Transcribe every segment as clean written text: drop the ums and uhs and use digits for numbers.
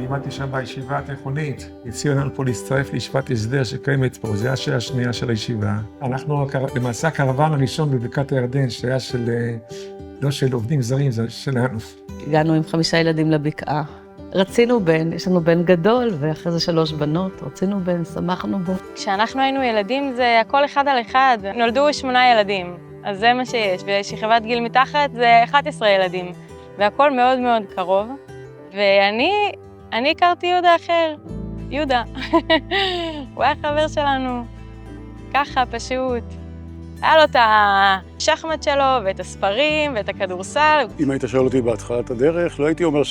לימדתי שם בישיבה התיכונית. הציעו לנו פה להצטרף לישיבת הסדר שקיימת פה, זה השעה השנייה של הישיבה. אנחנו למעשה הקרוון הראשון בבקעת הירדן, שהיה לא של עובדים זרים, זה שלנו. הגענו עם 5 ילדים לבקעה. רצינו בן, יש לנו בן גדול, ואחרי זה 3 בנות, רצינו בן, שמחנו בו. כשאנחנו היינו ילדים זה הכל אחד על אחד. נולדו 8 ילדים, אז זה מה שיש, ושכבת גיל מתחת זה 11 ילדים, והכל מאוד מאוד קרוב. ואני הכרתי יהודה אחר, יהודה. הוא היה חבר שלנו, ככה פשוט. היה לו את השחמט שלו, ואת הספרים, ואת הכדורסל. אם היית שואל אותי בהתחלת הדרך, לא הייתי אומר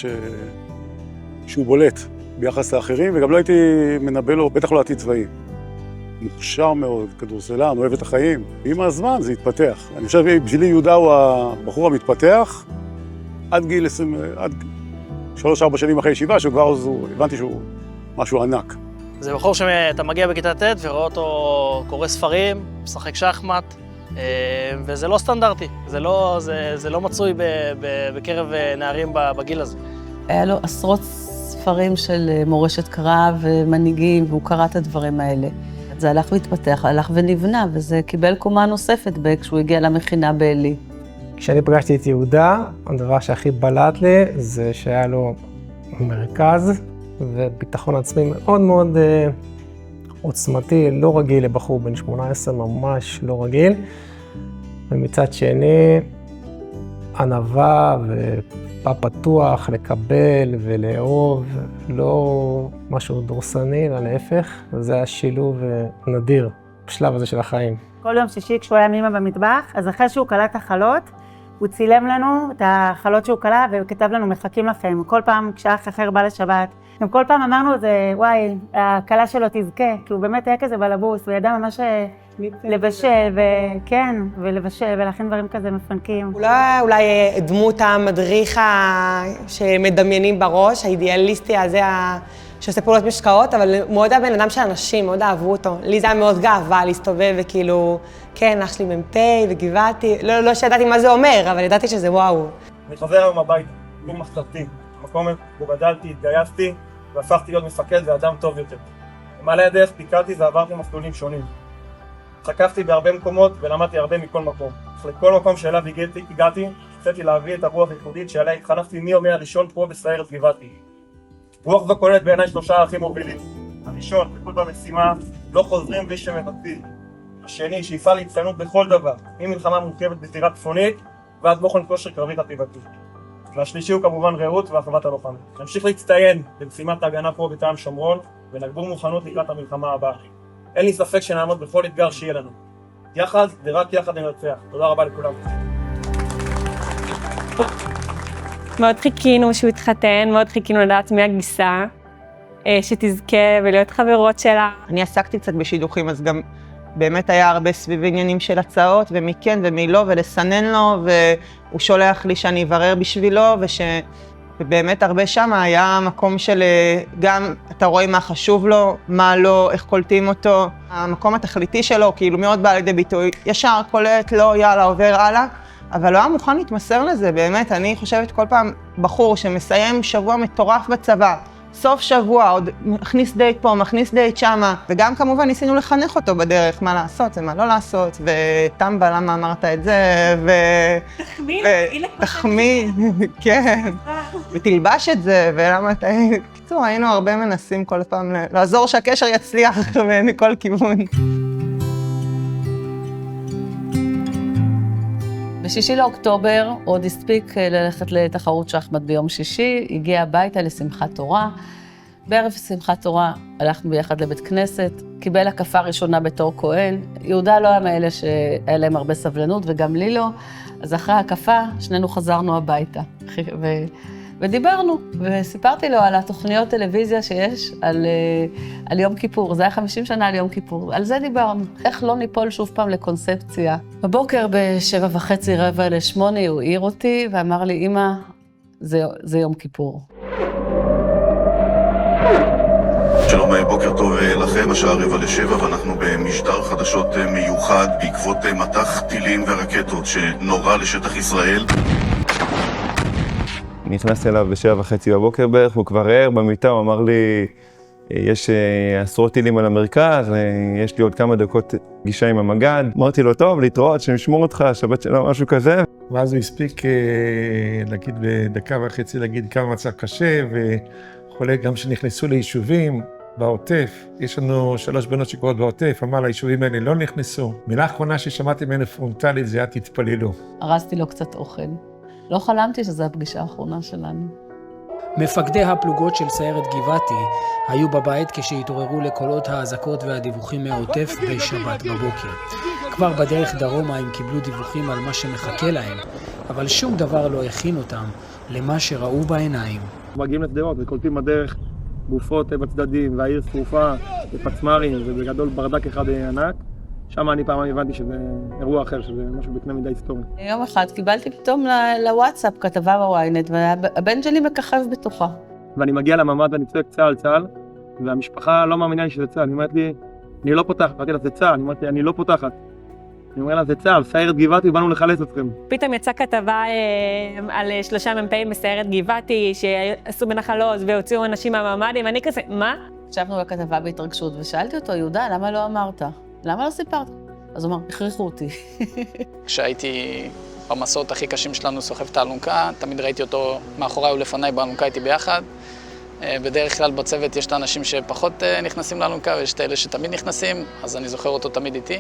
שהוא בולט ביחס לאחרים, וגם לא הייתי מנבא לו, בטח לא עתיד צבאי. מוכשר מאוד, כדורסלן, אוהב את החיים. עם הזמן זה התפתח. אני חושב, בשבילי יהודה הוא הבחור המתפתח, עד גיל 20, עד 3-4 שנים אחרי ישיבה, שכבר הבנתי שהוא משהו ענק. זה בחור שאתה מגיע בכיתה ט' ורואה אותו קורא ספרים, משחק שחמט, וזה לא סטנדרטי, זה לא מצוי בקרב נערים בגיל הזה. היה לו עשרות ספרים של מורשת קרב ומנהיגים, והוא קרא את הדברים האלה. זה הלך והתפתח, הלך ונבנה, וזה קיבל קומה נוספת כשהוא הגיע למכינה בעלי. כשאני פגשתי את יהודה, הדבר שהכי בלט לי זה שהיה לו מרכז וביטחון עצמי מאוד מאוד עוצמתי, לא רגיל לבחור בן 18, ממש לא רגיל. ומצד שני, ענווה ופה פתוח לקבל ולאהוב, לא משהו דורסני, אלא להפך, וזה היה שילוב נדיר בשלב הזה של החיים. כל יום שישי כשהוא היה עם אמא במטבח, אז אחרי שהוא קלט את החלות, הוא צילם לנו את החלות שהוא קלט וכתב לנו מחכים לכם. כל פעם כשאח אחר בא לשבת, גם כל פעם אמרנו וואי, הקלה שלו תזכה, כי הוא באמת היה כזה בלבוס, הוא ידע ממש לבשל, וכן, ולבשל ולהכין דברים כזה מפנקים. אולי דמות המדריך שמדמיינים בראש, האידיאליסטי הזה שעושה פעולות משקעות, אבל מאוד היה בן אדם של אנשים, מאוד אהבו אותו. לי זה היה מאוד גאווה להסתובב וכאילו, כן, אח שלי מ"פ וגבעתי, לא שידעתי מה זה אומר, אבל ידעתי שזה וואו. אני חוזר היום הביתה, גור מחתרתי, מקום בו גדלתי, התגייסתי, והפכתי להיות מפקד ואדם טוב יותר. במעלה הדרך פיקדתי ועברתי מסלולים שונים. חקפתי בהרבה מקומות ולמדתי הרבה מכל מקום. אך לכל מקום שאליו הגעתי, רציתי להביא את הרוח הייחודית שעליה התחנכתי מיומי הראשון פה בסיירת גבעתי. רוח זו כוללת בעיניי 3 ערכים מובילים. הראשון, טיפול במשימה, לא חוזרים בלי שמבצעים. השני, שאיפה להצטיינות בכל דבר, ממלחמה מורכבת בזירה צפונית ועד בוחן כושר קרבי חטיבתי. והשלישי הוא כמובן רעות ואחוות הלוחמים. נמשיך להצטיין במשימת ההגנה פה בטעם שומרון ונגבור מוכנות לקראת המלחמה הבאה. אין לי ספק שנעמוד בכל אתגר שיהיה לנו. יחד ורק יחד ננצח. תודה רבה לכולם. מאוד חיכינו שהוא התחתן, מאוד חיכינו לדעת מי הגיסה, שתזכה ולהיות חברות שלה. אני עסקתי קצת בשידוכים, אז גם באמת היה הרבה סביב עניינים של הצעות, ומי כן ומי לא, ולסנן לו, והוא שולח לי שאני אברר בשבילו, ובאמת הרבה שם היה מקום של גם אתה רואה מה חשוב לו, מה לא, איך קולטים אותו. המקום התכליתי שלו כאילו מאוד בא לידי ביטוי, ישר קולט, לא, יאללה, עובר הלאה. אבל לא היה מוכן להתמסר לזה, באמת. אני חושבת כל פעם בחור שמסיים שבוע מטורף בצבא, סוף שבוע, עוד מכניס דייט פה, מכניס דייט שמה, וגם כמובן ניסינו לחנך אותו בדרך, מה לעשות ומה לא לעשות, וטמבה, למה אמרת את זה, תחמיא, כן, ותלבש את זה, ולמה אתה... קיצור, היינו הרבה מנסים כל פעם לעזור שהקשר יצליח מכל כיוון. ב6 לאוקטובר עוד הספיק ללכת לתחרות שחמט ביום שישי, הגיע הביתה לשמחת תורה. בערב שמחת תורה הלכנו ביחד לבית כנסת, קיבל הקפה ראשונה בתור כהן. יהודה לא היה מאלה שהיה להם הרבה סבלנות וגם לי לא, אז אחרי ההקפה שנינו חזרנו הביתה. ודיברנו, וסיפרתי לו על התוכניות טלוויזיה שיש על יום כיפור. זה היה 50 שנה על יום כיפור, על זה דיברנו. איך לא ניפול שוב פעם לקונספציה. בבוקר ב7:30, 7:45 הוא העיר אותי ואמר לי, אמא, זה יום כיפור. שלום, בוקר טוב לכם, השעה 6:45 ואנחנו במשדר חדשות מיוחד בעקבות מטח טילים ורקטות שנורה לשטח ישראל. נכנס אליו ב7:30 בבוקר בערך, הוא כבר ער במיטה, הוא אמר לי, יש עשרות טילים על המרכז, יש לי עוד כמה דקות פגישה עם המג"ד. אמרתי לו, טוב, להתראות, שנשמור אותך, שבת שלום, משהו כזה. ואז הוא הספיק להגיד בדקה וחצי, להגיד כמה מצב קשה, וחולה גם שנכנסו ליישובים בעוטף. יש לנו 3 בנות שקורות בעוטף, אמר ליישובים האלה לא נכנסו. מילה האחרונה ששמעתי ממנו פרונטלית זה היה תתפללו. הרסתי לו קצת אוכל. לא חלמתי שזו הפגישה האחרונה שלנו. מפקדי הפלוגות של סיירת גבעתי היו בבית כשהתעוררו לקולות האזעקות והדיווחים מהעוטף בשבת בבוקר. כבר בדרך דרומה הם קיבלו דיווחים על מה שמחכה להם, אבל שום דבר לא הכין אותם למה שראו בעיניים. מגיעים לשדרות וקולטים בדרך גופות בצדדים והעיר שרופה ופצמרים ובגדול ברדק אחד ענק. שם אני פעם הבנתי שזה אירוע אחר, שזה משהו בקנה מידה היסטורי. יום אחד קיבלתי פתאום לוואטסאפ כתבה בוויינט, והבן שלי מככב בתוכה. ואני מגיע לממ"ד ואני צועק צה"ל, והמשפחה לא מאמינה לי שזה צה"ל. היא אומרת לי, אני לא פותחת. אמרתי לה, זה צה"ל. אני אומרת לי, אני לא פותחת. אני אומר לה, זה צה"ל, סיירת גבעתי, באנו לחלץ אתכם. פתאום יצאה כתבה על 3 מ"פים בסיירת גבעתי, שעשו בנחל עוז והוציאו אנשים מהממ"דים, אני כזה, מה? ישבנו בכתבה בהתרגשות, ושאלתי אותו, יהודה, למה לא אמרת? למה לא סיפרת? אז הוא אמר, הכריחו אותי. כשהייתי במסעות הכי קשים שלנו סוחב את האלונקה, תמיד ראיתי אותו מאחוריי ולפניי באלונקה איתי ביחד. בדרך כלל בצוות יש את האנשים שפחות נכנסים לאלונקה, ויש את אלה שתמיד נכנסים, אז אני זוכר אותו תמיד איתי.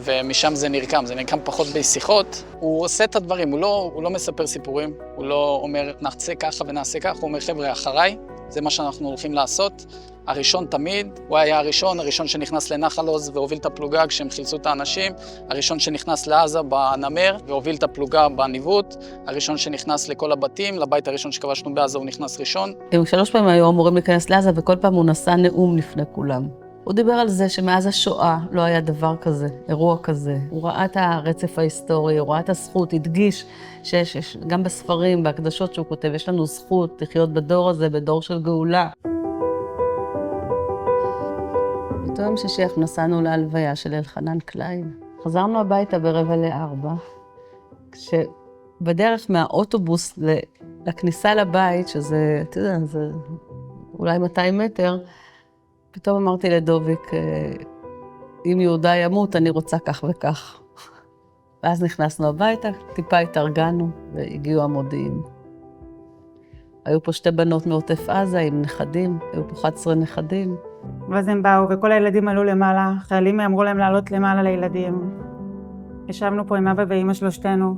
ומשם זה נרקם פחות בשיחות. הוא עושה את הדברים, הוא לא מספר סיפורים, הוא לא אומר נעשה ככה ונעשה ככה, הוא אומר חבר'ה אחריי, זה מה שאנחנו הולכים לעשות. הראשון תמיד, הוא היה הראשון שנכנס לנחל עוז והוביל את הפלוגה כשהם חילצו את האנשים, הראשון שנכנס לעזה בנמר והוביל את הפלוגה בניווט, הראשון שנכנס לכל הבתים, לבית הראשון שכבשנו בעזה הוא נכנס ראשון. 3 פעמים היו אמורים להיכנס לעזה וכל פעם הוא נשא נאום לפני כולם. הוא דיבר על זה שמאז השואה לא היה דבר כזה, אירוע כזה. הוא ראה את הרצף ההיסטורי, הוא ראה את הזכות, הדגיש שיש גם בספרים, בהקדשות שהוא כותב, יש לנו זכות לחיות בדור הזה, בדור של גאולה. באותו יום שישי אנחנו נסענו להלוויה של אלחנן קליין. חזרנו הביתה ב15:45, כשבדרך מהאוטובוס לכניסה לבית, שזה, אתה יודע, זה אולי 200 מטר, פתאום אמרתי לדוביק, אם יהודה ימות, אני רוצה כך וכך. ואז נכנסנו הביתה, טיפה התארגנו, והגיעו המודיעים. היו פה 2 בנות מעוטף עזה עם נכדים, היו פה 11 נכדים. ואז הם באו, וכל הילדים עלו למעלה, חיילים אמרו להם לעלות למעלה לילדים. ישבנו פה עם אבא ואמא שלושתנו.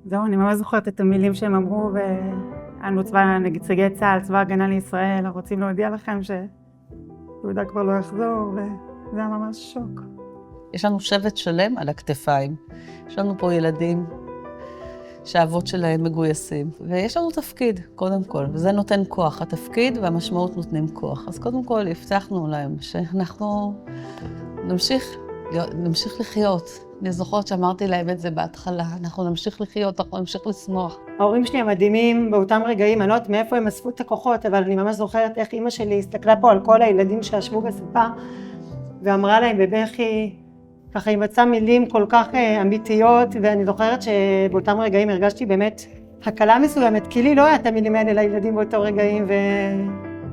זהו, אני ממש זוכרת את המילים שהם אמרו, ואנו נציגי צה"ל, צבא הגנה לישראל, רוצים להודיע לכם שיהודה כבר לא יחזור, וזה היה ממש שוק. יש לנו שבט שלם על הכתפיים. יש לנו פה ילדים שהאבות שלהם מגויסים. ויש לנו תפקיד, קודם כל, וזה נותן כוח. התפקיד והמשמעות נותנים כוח. אז קודם כל הבטחנו להם שאנחנו נמשיך לחיות. אני זוכרת שאמרתי להם את זה בהתחלה, אנחנו נמשיך לחיות, אנחנו נמשיך לשמוח. ההורים שלי המדהימים באותם רגעים, אני לא יודעת מאיפה הם אספו את הכוחות, אבל אני ממש זוכרת איך אמא שלי הסתכלה פה על כל הילדים שישבו בספה, ואמרה להם בבכי, ככה היא מצאה מילים כל כך אמיתיות, ואני זוכרת שבאותם רגעים הרגשתי באמת הקלה מסוימת, כי לי לא היה את המילים האלה לילדים באותו רגעים,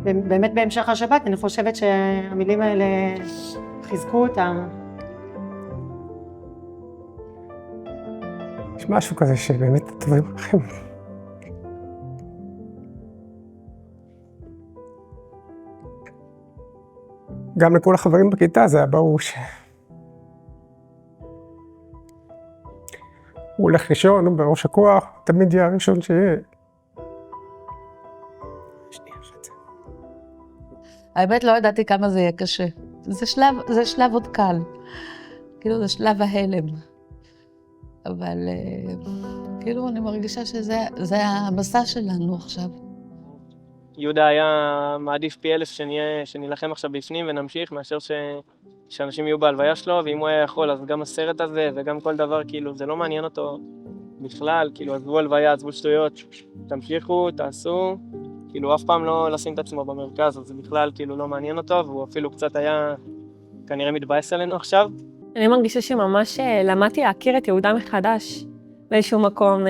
ובאמת בהמשך השבת אני חושבת שהמילים האלה חיזקו אותם. יש משהו כזה שבאמת טובים לכם. גם לכל החברים בכיתה זה היה ברור הוא הולך ראשון, הוא בראש הכוח, תמיד יהיה הראשון שיהיה. האמת לא ידעתי כמה זה יהיה קשה. זה שלב עוד קל. כאילו זה שלב ההלם. אבל כאילו אני מרגישה שזה המסע שלנו עכשיו. יהודה היה מעדיף פי 1000 שנילחם עכשיו בפנים ונמשיך, מאשר שאנשים יהיו בהלוויה שלו, ואם הוא היה יכול, אז גם הסרט הזה וגם כל דבר, כאילו, זה לא מעניין אותו בכלל, כאילו, עזבו הלוויה, עזבו שטויות, תמשיכו, תעשו, כאילו, אף פעם לא לשים את עצמו במרכז, אז זה בכלל, כאילו, לא מעניין אותו, והוא אפילו קצת היה כנראה מתבאס עלינו עכשיו. אני מרגישה שממש למדתי להכיר את יהודה מחדש באיזשהו מקום.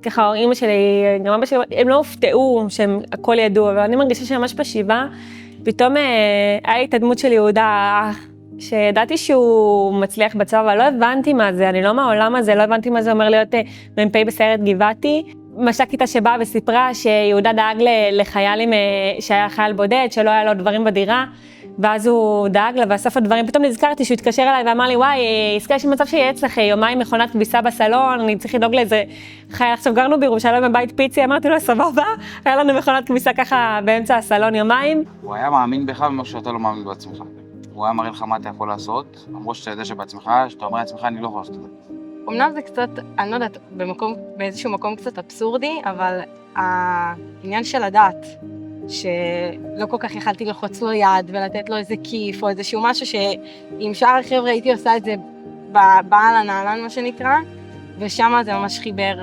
ככה, אמא שלי, גם אבא שלי, הם לא הופתעו שהם הכל ידעו, אבל אני מרגישה שממש בשבעה, פתאום היה לי את הדמות של יהודה, שידעתי שהוא מצליח בצבא, אבל לא הבנתי מה זה, אני לא מהעולם הזה, לא הבנתי מה זה אומר להיות מ"פ בסיירת גבעתי. מש"קית שבאה וסיפרה שיהודה דאג לחייל שהיה חייל בודד, שלא היה לו דברים בדירה, ואז הוא דאג לה, ואסף הדברים, פתאום נזכרתי שהוא התקשר אליי ואמר לי, וואי, עסקה יש מצב שיהיה אצלך יומיים מכונת כביסה בסלון, אני צריך לדאוג לאיזה חייל, עכשיו גרנו בירושלים בבית פיצי, אמרתי לו, סבבה, היה לנו מכונת כביסה ככה באמצע הסלון יומיים. הוא היה מאמין בך במה שאתה לא מאמין בעצמך. הוא היה מראה לך מה אתה יכול לעשות, למרות שאתה יודע שבעצמך, שאתה אומר לעצמך, אני לא יכול לעשות את זה. אמנם זה קצת, אני לא יודעת, באיזשהו מקום קצת אבסורדי, אבל העניין של לדעת, שלא כל כך יכלתי ללחוץ לו יד ולתת לו איזה כיף או איזשהו משהו שעם שאר החבר'ה הייתי עושה את זה בעל הנעלן מה שנקרא, ושם זה ממש חיבר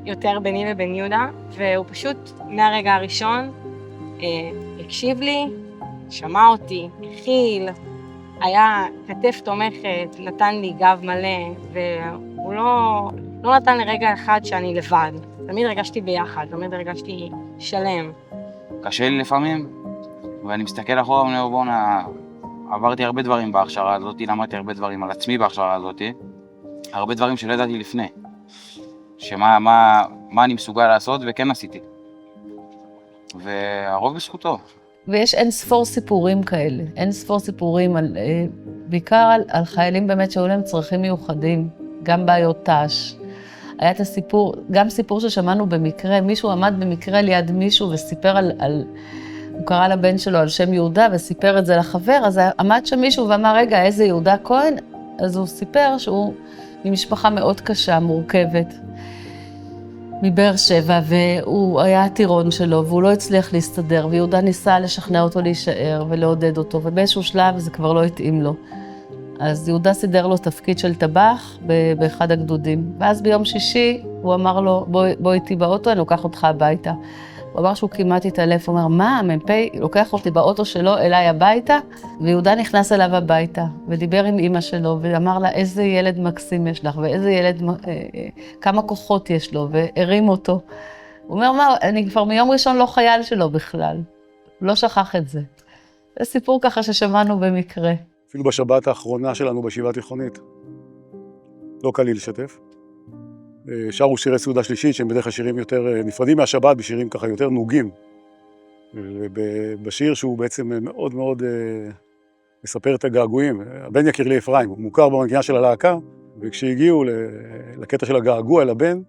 יותר ביני ובין יהודה, והוא פשוט מהרגע הראשון הקשיב לי, שמע אותי, הכיל, היה כתף תומכת, נתן לי גב מלא, והוא לא נתן לרגע אחד שאני לבד. תמיד הרגשתי ביחד, תמיד הרגשתי שלם. קשה לי לפעמים, ואני מסתכל אחורה ואומר, בוא'נה, עברתי הרבה דברים בהכשרה הזאת, למדתי הרבה דברים על עצמי בהכשרה הזאת, הרבה דברים שלא ידעתי לפני, מה אני מסוגל לעשות וכן עשיתי, והרוב בזכותו. ויש אין ספור סיפורים כאלה, אין ספור סיפורים, בעיקר על חיילים באמת שהיו להם צרכים מיוחדים, גם בעיות ת"ש. היה את הסיפור, גם סיפור ששמענו במקרה, מישהו עמד במקרה ליד מישהו וסיפר הוא קרא לבן שלו על שם יהודה וסיפר את זה לחבר, אז עמד שם מישהו ואמר, רגע, איזה יהודה כהן? אז הוא סיפר שהוא ממשפחה מאוד קשה, מורכבת, מבאר שבע, והוא היה הטירון שלו, והוא לא הצליח להסתדר, ויהודה ניסה לשכנע אותו להישאר ולעודד אותו, ובאיזשהו שלב זה כבר לא התאים לו. אז יהודה סידר לו תפקיד של טבח באחד הגדודים, ואז ביום שישי הוא אמר לו, בוא איתי באוטו, אני לוקח אותך הביתה. הוא אמר שהוא כמעט התעלף, הוא אומר, מה, המ"פ לוקח אותי באוטו שלו אליי הביתה? ויהודה נכנס אליו הביתה, ודיבר עם אמא שלו, ואמר לה, איזה ילד מקסים יש לך, ואיזה ילד, כמה כוחות יש לו, והרים אותו. הוא אומר, מה, אני כבר מיום ראשון לא חייל שלו בכלל, לא שכח את זה. זה סיפור ככה ששמענו במקרה. אפילו בשבת האחרונה שלנו בישיבה התיכונית, לא קל לי לשתף. שרו שירי סעודה שלישית, שהם בדרך כלל שירים יותר נפרדים מהשבת, בשירים ככה יותר נוגים. ובשיר שהוא בעצם מאוד מאוד מספר את הגעגועים, הבן יקיר לי אפרים, הוא מוכר במנגינה של הלהקה, וכשהגיעו לקטע של הגעגוע אל הבן,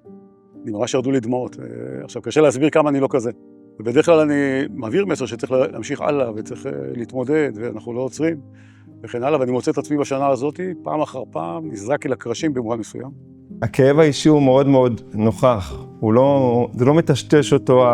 אני ממש ירדו לי דמעות. עכשיו, קשה להסביר כמה אני לא כזה. ובדרך כלל אני מעביר מסר שצריך להמשיך הלאה, וצריך להתמודד, ואנחנו לא עוצרים, וכן הלאה, ואני מוצא את עצמי בשנה הזאת, פעם אחר פעם, נזרקתי לקרשים במובן מסוים. הכאב האישי הוא מאוד מאוד נוכח, זה לא מטשטש אותו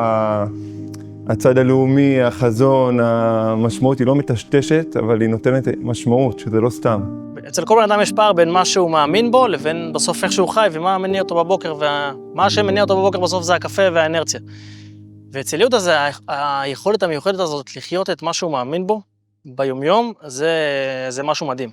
הצד הלאומי, החזון, המשמעות היא לא מטשטשת, אבל היא נותנת משמעות, שזה לא סתם. אצל כל בן אדם יש פער בין מה שהוא מאמין בו, לבין בסוף איך שהוא חי, ומה מניע אותו בבוקר, ומה שמניע אותו בבוקר בסוף זה הקפה והאנרציה. ואצל יהודה זה היכולת המיוחדת הזאת לחיות את מה שהוא מאמין בו, ביומיום, זה משהו מדהים.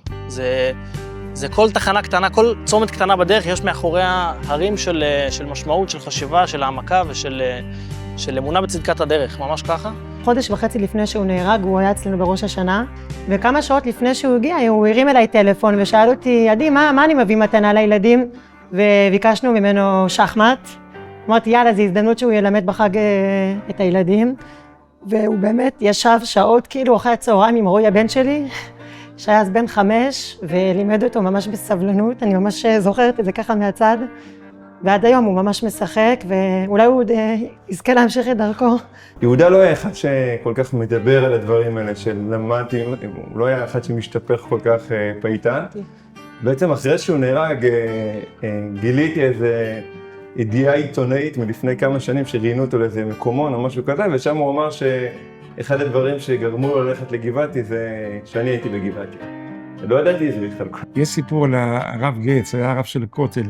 זה כל תחנה קטנה, כל צומת קטנה בדרך, יש מאחוריה הרים של משמעות, של חשיבה, של העמקה ושל אמונה בצדקת הדרך, ממש ככה. חודש וחצי לפני שהוא נהרג, הוא היה אצלנו בראש השנה, וכמה שעות לפני שהוא הגיע, הוא הרים אליי טלפון ושאל אותי, עדי, מה אני מביא מתנה לילדים? וביקשנו ממנו שחמט. אמרתי, יאללה, זו הזדמנות שהוא ילמד בחג את הילדים. והוא באמת ישב שעות, כאילו, אחרי הצהריים עם רועי הבן שלי, שהיה אז בן 5, ולימד אותו ממש בסבלנות, אני ממש זוכרת את זה ככה מהצד, ועד היום הוא ממש משחק, ואולי הוא יזכה להמשיך את דרכו. יהודה לא היה אחד שכל כך מדבר על הדברים האלה של למדתי, הוא לא היה אחד שמשתפך כל כך פייטן. בעצם אחרי שהוא נהרג, גיליתי איזה ידיעה עיתונאית מלפני כמה שנים שראיינו אותו לאיזה מקומון או משהו כזה, ושם הוא אמר שאחד הדברים שגרמו לו ללכת לגבעתי זה שאני הייתי בגבעתי. לא ידעתי איזה בכלל. יש סיפור על הרב גץ, היה הרב של הכותל.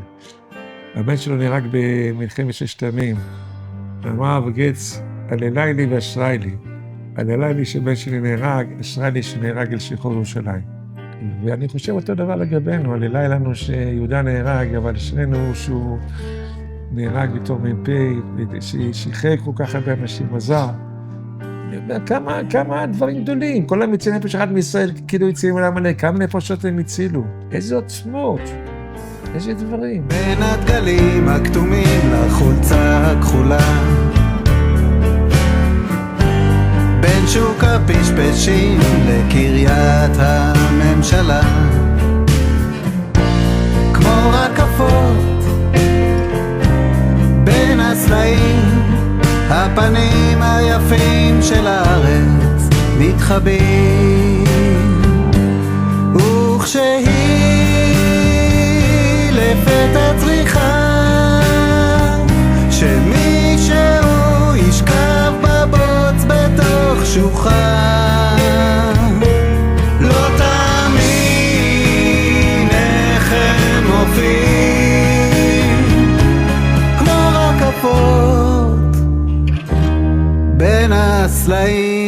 הבן שלו נהרג במלחמת ששת הימים. אמר הרב גץ, הללי לי ואשרי לי. הללי לי שבן שלי נהרג, אשרי לי שנהרג אל שחרור ירושלים. ואני חושב אותו דבר לגבינו, הללי לנו שיהודה נהרג, אבל אשרינו שהוא נהרג בתור מ"פ, ששיחרר כל כך הרבה אנשים, עזר. כמה דברים גדולים, כל המצילי נפש אחד מישראל כאילו הצילו על המלא, כמה נפשות הם הצילו, איזה עוצמות, איזה דברים. בין הדגלים הכתומים לחולצה הכחולה, בין שוק הפשפשים לקריית הממשלה, כמו רקפות בין הסלעים, הפנים היפים של הארץ מתחבאים, וכשהיא לפתע צריכה שמישהו ישכב בבוץ בתוך שוחה, לא תאמין איך הם מופיעים כמו רקפות בין הסלעים.